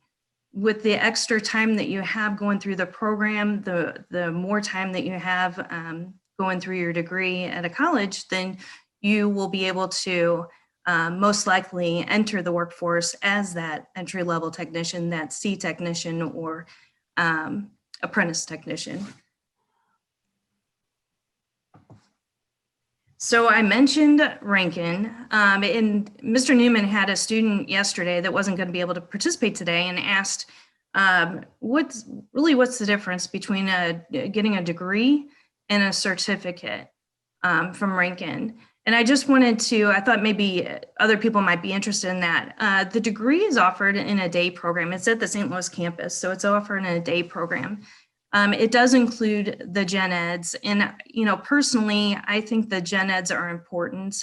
with the extra time that you have going through the program, the more time that you have going through your degree at a college, then you will be able to most likely enter the workforce as that entry-level technician, that C technician or apprentice technician. So I mentioned Rankin, and Mr. Newman had a student yesterday that wasn't going to be able to participate today and asked, what's the difference between getting a degree and a certificate from Rankin? And I just wanted to, I thought maybe other people might be interested in that. The degree is offered in a day program. It's at the St. Louis campus, so it's offered in a day program. It does include the gen eds, and personally, I think the gen eds are important.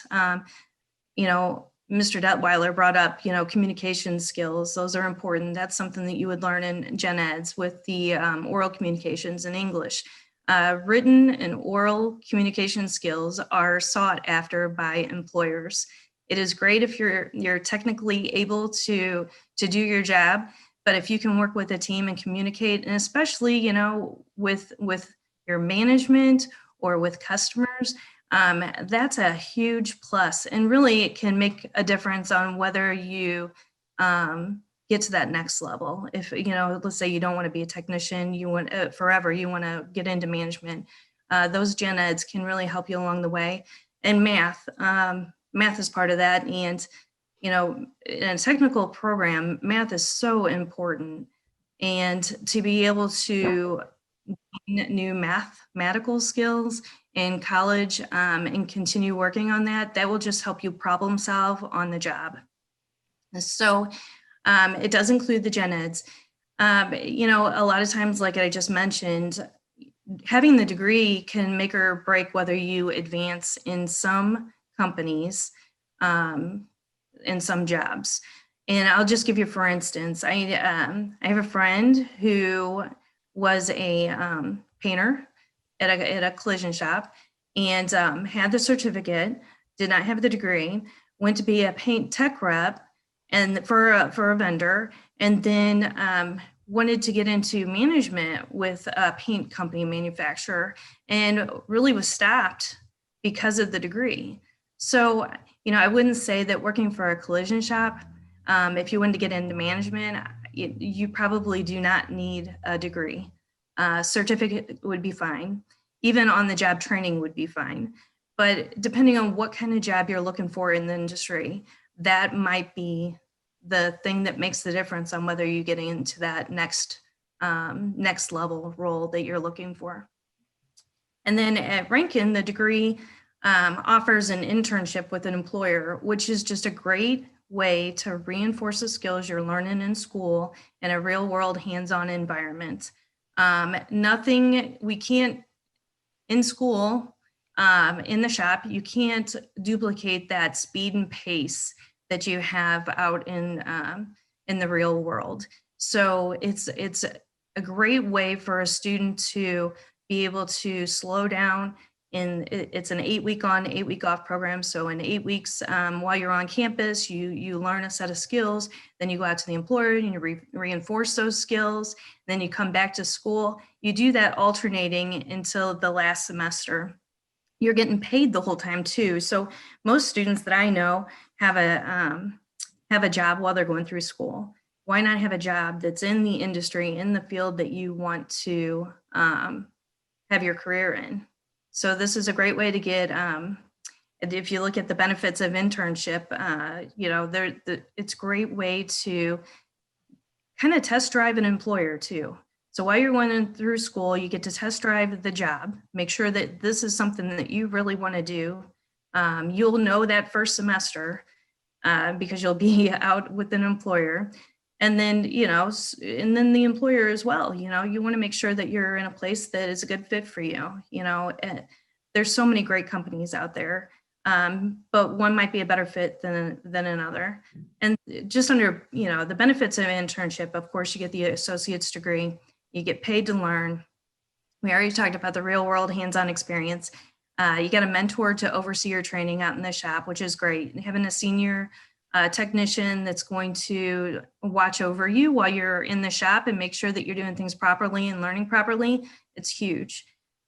Mr. Detweiler brought up communication skills; those are important. That's something that you would learn in gen eds with the oral communications in English. Written and oral communication skills are sought after by employers. It is great if you're technically able to do your job, but if you can work with a team and communicate, and especially, you know, with your management or with customers, that's a huge plus. And really it can make a difference on whether you get to that next level. If, you know, let's say you don't want to be a technician, you want forever, you want to get into management. Those gen eds can really help you along the way. And math is part of that. And, you know, in a technical program, math is so important. And to be able to gain new mathematical skills in college and continue working on that, that will just help you problem solve on the job. So it does include the gen eds. You know, a lot of times, like I just mentioned, having the degree can make or break whether you advance in some companies, in some jobs. And I'll just give you, for instance, I have a friend who was a painter at a collision shop and had the certificate, did not have the degree, went to be a paint tech rep and for a vendor, and then wanted to get into management with a paint company manufacturer, and really was stopped because of the degree. So, you know, I wouldn't say that working for a collision shop, if you wanted to get into management, you probably do not need a degree. Certificate would be fine. Even on the job training would be fine. But depending on what kind of job you're looking for in the industry, that might be the thing that makes the difference on whether you get into that next level role that you're looking for. And then at Rankin, the degree offers an internship with an employer, which is just a great way to reinforce the skills you're learning in school in a real world hands-on environment. We can't, in school, in the shop, you can't duplicate that speed and pace that you have out in the real world. So it's a great way for a student to be able to slow down. It's an 8-week on, 8-week off program. So in 8 weeks, while you're on campus, you learn a set of skills, then you go out to the employer and you reinforce those skills, then you come back to school. You do that alternating until the last semester. You're getting paid the whole time too. So most students that I know have a job while they're going through school. Why not have a job that's in the industry, in the field that you want to have your career in? So this is a great way to get, if you look at the benefits of internship, you know, it's a great way to kind of test drive an employer too. So while you're going through school, you get to test drive the job, make sure that this is something that you really want to do. You'll know that first semester because you'll be out with an employer. And then, you know, and then the employer as well, you know, you want to make sure that you're in a place that is a good fit for you. You know, there's so many great companies out there, but one might be a better fit than another. And just under, you know, the benefits of an internship, of course, you get the associate's degree, you get paid to learn. We already talked about the real world hands-on experience. You get a mentor to oversee your training out in the shop, which is great. Having a senior technician that's going to watch over you while you're in the shop and make sure that you're doing things properly and learning properly, it's huge.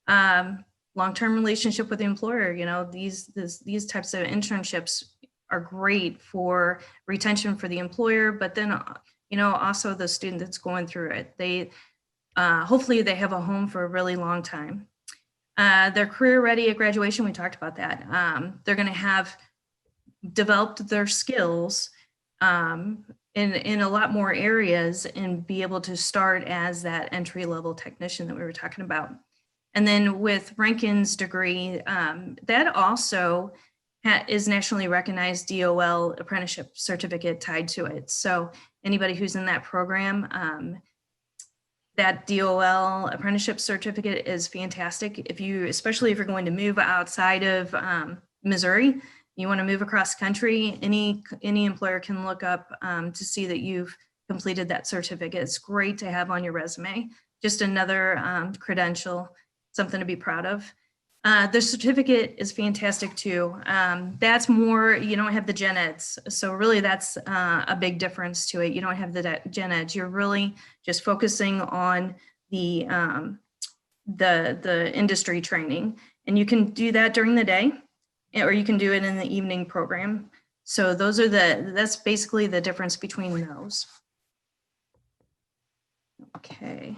Long-term relationship with the employer, you know, these types of internships are great for retention for the employer, but then, you know, also the student that's going through it. They hopefully they have a home for a really long time. They're career ready at graduation. We talked about that. They're going to have developed their skills in a lot more areas and be able to start as that entry level technician that we were talking about. And then with Rankin's degree, that also is nationally recognized DOL apprenticeship certificate tied to it. So anybody who's in that program, that DOL apprenticeship certificate is fantastic. Especially if you're going to move outside of Missouri, you want to move across country, any employer can look up to see that you've completed that certificate. It's great to have on your resume. Just another credential something to be proud of. The certificate is fantastic too. That's more, you don't have the gen eds. So really that's a big difference to it. You don't have the gen eds. You're really just focusing on the industry training, and you can do that during the day, or you can do it in the evening program. So those are that's basically the difference between those. Okay.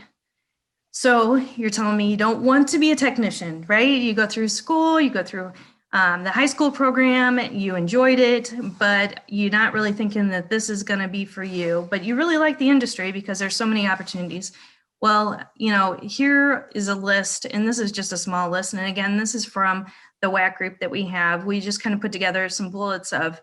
So you're telling me you don't want to be a technician, right? You go through school, you go through the high school program, you enjoyed it, but you're not really thinking that this is going to be for you, but you really like the industry because there's so many opportunities. Well, you know, here is a list, and this is just a small list. And again, this is from the WAC group that we have. We just kind of put together some bullets of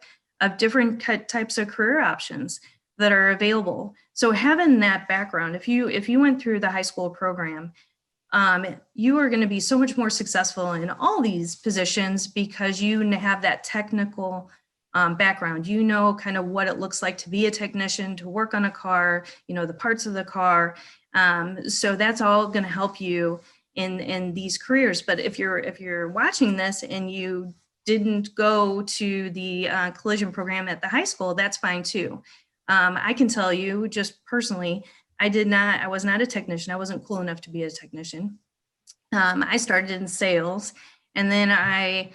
different types of career options that are available. So having that background, if you went through the high school program, you are going to be so much more successful in all these positions because you have that technical background. You know kind of what it looks like to be a technician, to work on a car, you know, the parts of the car. So that's all going to help you in these careers. But if you're watching this and you didn't go to the collision program at the high school, that's fine too. I can tell you just personally, I was not a technician. I wasn't cool enough to be a technician. I started in sales, and then I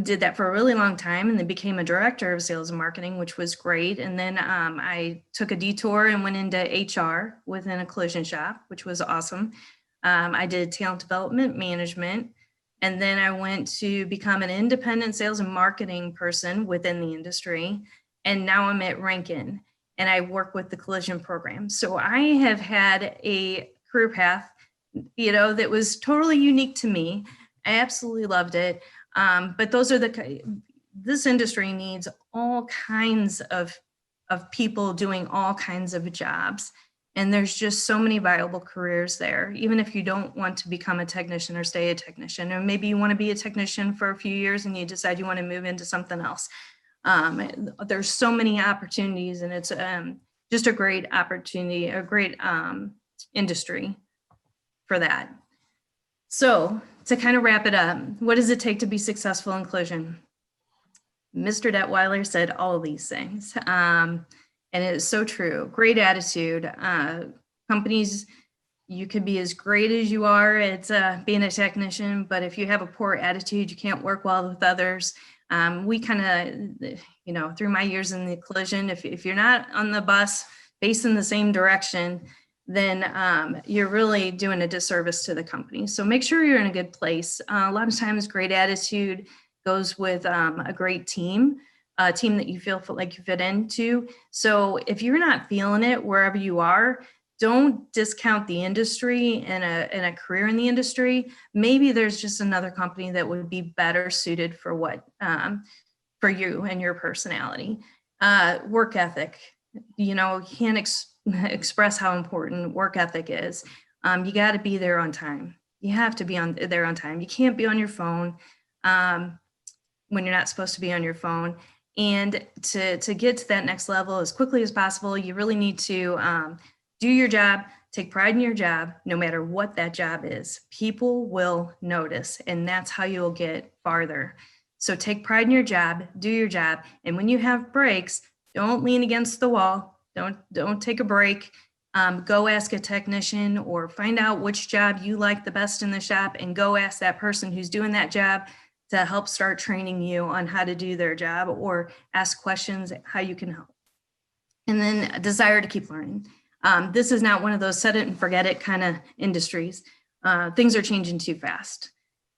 did that for a really long time and then became a director of sales and marketing, which was great. And then I took a detour and went into HR within a collision shop, which was awesome. I did talent development management, and then I went to become an independent sales and marketing person within the industry. And now I'm at Rankin, and I work with the collision program. So I have had a career path, you know, that was totally unique to me. I absolutely loved it. But those are this industry needs all kinds of people doing all kinds of jobs. And there's just so many viable careers there, even if you don't want to become a technician or stay a technician, or maybe you want to be a technician for a few years and you decide you want to move into something else. There's so many opportunities, and it's just a great opportunity, a great industry for that. So to kind of wrap it up, what does it take to be successful in collision? Mr. Detweiler said all of these things, and it is so true. Great attitude. Companies, you could be as great as you are at being a technician, but if you have a poor attitude, you can't work well with others. We kind of, you know, through my years in the collision, if you're not on the bus facing the same direction, then you're really doing a disservice to the company. So make sure you're in a good place. A lot of times great attitude goes with a great team, a team that you feel like you fit into. So if you're not feeling it wherever you are, don't discount the industry and a career in the industry. Maybe there's just another company that would be better suited for what for you and your personality. Work ethic, you know, can't express how important work ethic is. You got to be there on time. You have to be there on time. You can't be on your phone when you're not supposed to be on your phone. And to get to that next level as quickly as possible, you really need to do your job, take pride in your job, no matter what that job is. People will notice, and that's how you'll get farther. So take pride in your job, do your job, and when you have breaks, don't lean against the wall. Don't take a break. Go ask a technician or find out which job you like the best in the shop, and go ask that person who's doing that job to help start training you on how to do their job, or ask questions how you can help. And then a desire to keep learning. This is not one of those set it and forget it kind of industries. Things are changing too fast,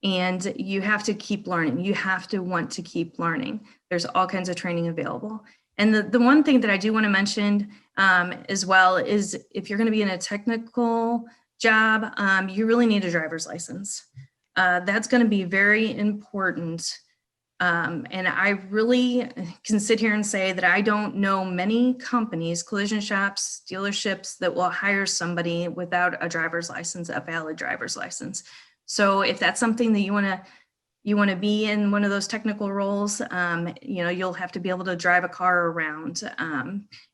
and you have to keep learning. You have to want to keep learning. There's all kinds of training available. And the one thing that I do want to mention as well is if you're going to be in a technical job, you really need a driver's license. That's going to be very important. And I really can sit here and say that I don't know many companies, collision shops, dealerships that will hire somebody without a driver's license, a valid driver's license. So if that's something that you want to you want to be in one of those technical roles, you know, you'll have to be able to drive a car around.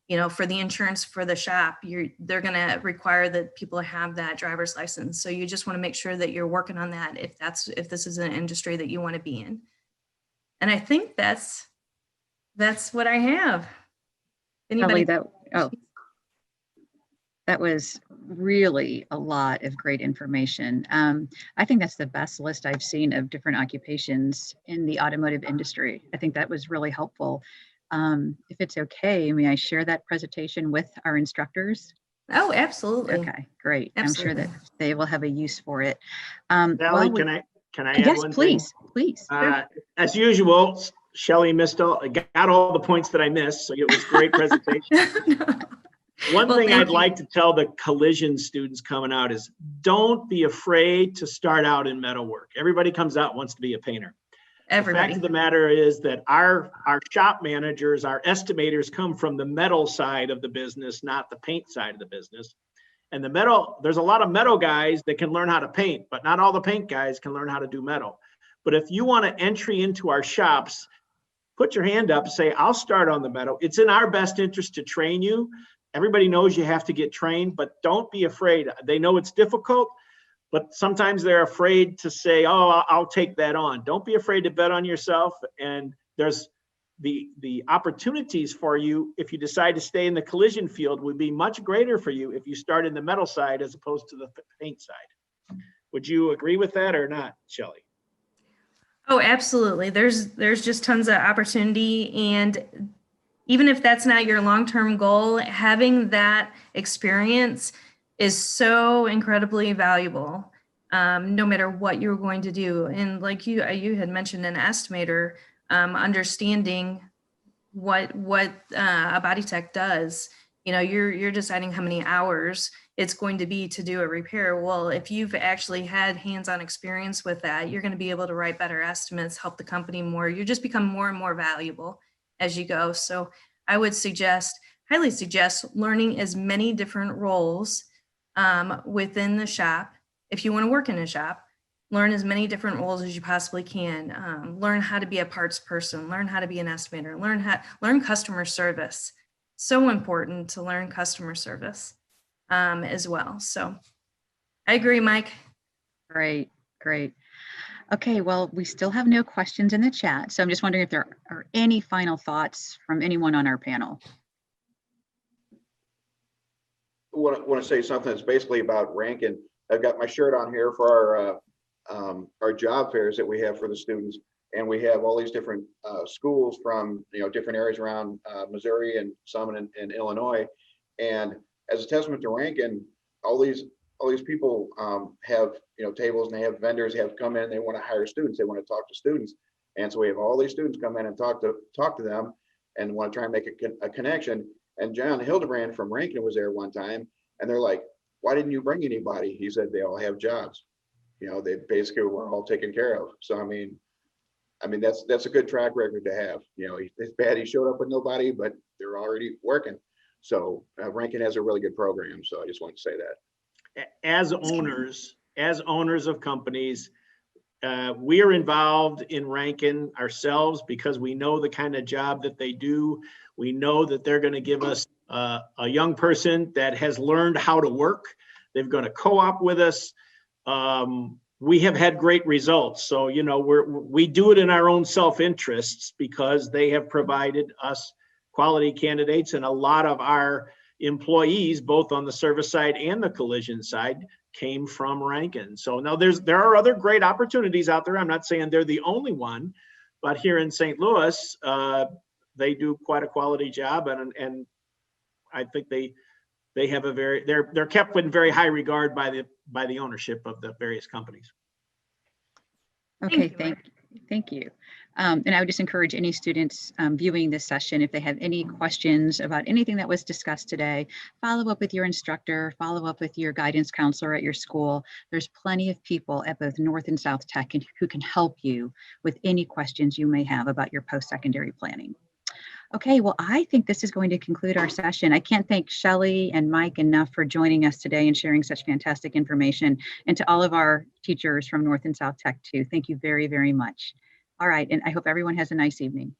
You know, for the insurance for the shop, they're going to require that people have that driver's license. So you just want to make sure that you're working on that if this is an industry that you want to be in. And I think that's what I have. Kelly, that was really a lot of great information. I think that's the best list I've seen of different occupations in the automotive industry. I think that was really helpful. If it's okay, may I share that presentation with our instructors? Oh, absolutely. Okay, great. Absolutely. I'm sure that they will have a use for it. Sally, can I add yes, one please, thing? Please. As usual, Shelley got all the points that I missed, so it was a great presentation. One thing I'd like to tell the collision students coming out is don't be afraid to start out in metalwork. Everybody comes out and wants to be a painter. Everybody. The fact of the matter is that our shop managers, our estimators come from the metal side of the business, not the paint side of the business. And there's a lot of metal guys that can learn how to paint, but not all the paint guys can learn how to do metal. But if you want an entry into our shops, put your hand up and say, I'll start on the metal. It's in our best interest to train you. Everybody knows you have to get trained, but don't be afraid. They know it's difficult, but sometimes they're afraid to say, oh, I'll take that on. Don't be afraid to bet on yourself. And there's the opportunities for you if you decide to stay in the collision field would be much greater for you if you start in the metal side as opposed to the paint side. Would you agree with that or not, Shelley? Oh, absolutely. There's just tons of opportunity. And even if that's not your long-term goal, having that experience is so incredibly valuable, no matter what you're going to do. And like you had mentioned, an estimator, understanding what a body tech does. You know, you're deciding how many hours it's going to be to do a repair. Well, if you've actually had hands-on experience with that, you're going to be able to write better estimates, help the company more. You just become more and more valuable as you go. So I would highly suggest learning as many different roles within the shop. If you want to work in a shop, learn as many different roles as you possibly can. Learn how to be a parts person, learn how to be an estimator, learn customer service. So important to learn customer service as well. So I agree, Mike. Great. Okay, well, we still have no questions in the chat. So I'm just wondering if there are any final thoughts from anyone on our panel. I want to say something that's basically about Rankin. I've got my shirt on here for our job fairs that we have for the students, and we have all these different schools from different areas around Missouri and some in Illinois. And as a testament to Rankin, all these people have tables, and they have vendors have come in. They want to hire students. They want to talk to students, and so we have all these students come in and talk to them, and want to try and make a connection. And John Hildebrand from Rankin was there one time, and they're like, "Why didn't you bring anybody?" He said, "They all have jobs. They basically were all taken care of." So I mean, that's a good track record to have. It's bad he showed up with nobody, but they're already working. So Rankin has a really good program. So I just want to say that. As owners of companies, we are involved in Rankin ourselves because we know the kind of job that they do. We know that they're going to give us a young person that has learned how to work. They're going to co-op with us. We have had great results. So, we do it in our own self-interests because they have provided us quality candidates, and a lot of our employees, both on the service side and the collision side, came from Rankin. So now there are other great opportunities out there. I'm not saying they're the only one, but here in St. Louis, they do quite a quality job, and I think they have they're kept in very high regard by the ownership of the various companies. Okay, thank you. And I would just encourage any students viewing this session, if they have any questions about anything that was discussed today, follow up with your instructor, follow up with your guidance counselor at your school. There's plenty of people at both North and South Tech who can help you with any questions you may have about your post-secondary planning. Okay, well, I think this is going to conclude our session. I can't thank Shelley and Mike enough for joining us today and sharing such fantastic information. And to all of our teachers from North and South Tech too, thank you very, very much. All right, and I hope everyone has a nice evening.